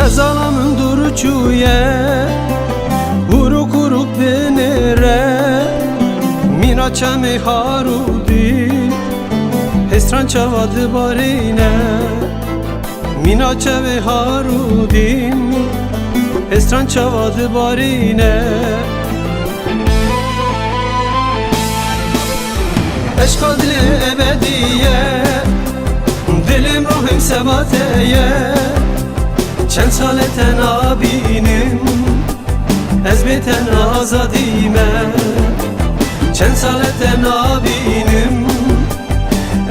Xezalamın duruçuye Uruk uruk benere Mina çemi harudi Hestran çavadı barine Mina çemi harudim Hestran çavadı barine Eşka dili ebediye Dilim ruhim sebateye Çend saleten abinim Ezbeten azadime Çend saleten abinim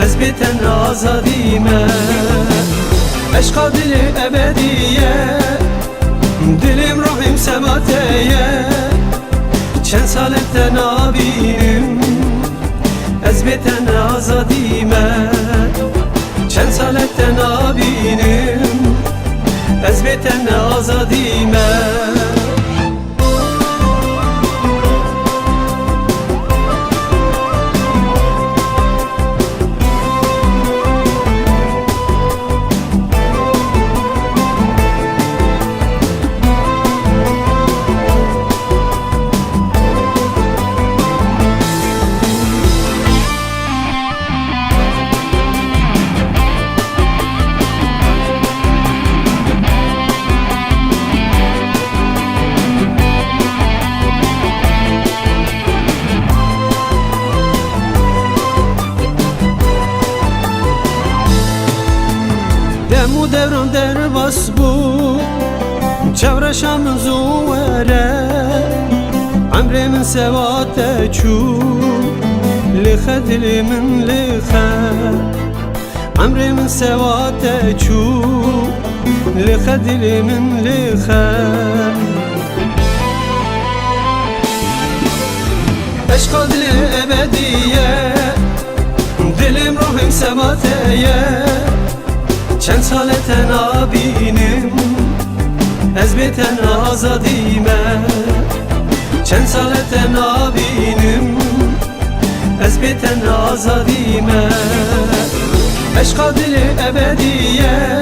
Ezbeten azadime Eşka dili ebediye Dilim ruhim sebateye Çend saleten abinim Ezbeten azadime Çend saleten abinim Ezbeten azadime Demu devran derbas bu Çevre şamın zuvere Emrimin sevate çu Lihe dilimin lihe Emrimin sevate çu Lihe dilimin lihe Eşka dili ebediye Dilim ruhim sebateye Çend saleten abinim Ezbeten azadime Çend saleten abinim Ezbeten azadime Eşka dili ebediye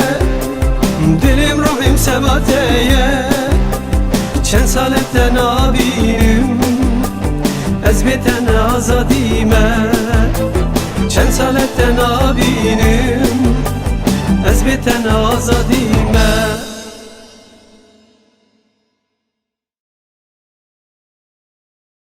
Dilim ruhim sebateye Çend saleten abinim Ezbeten azadime Çend saleten abinim Ezbeten azadime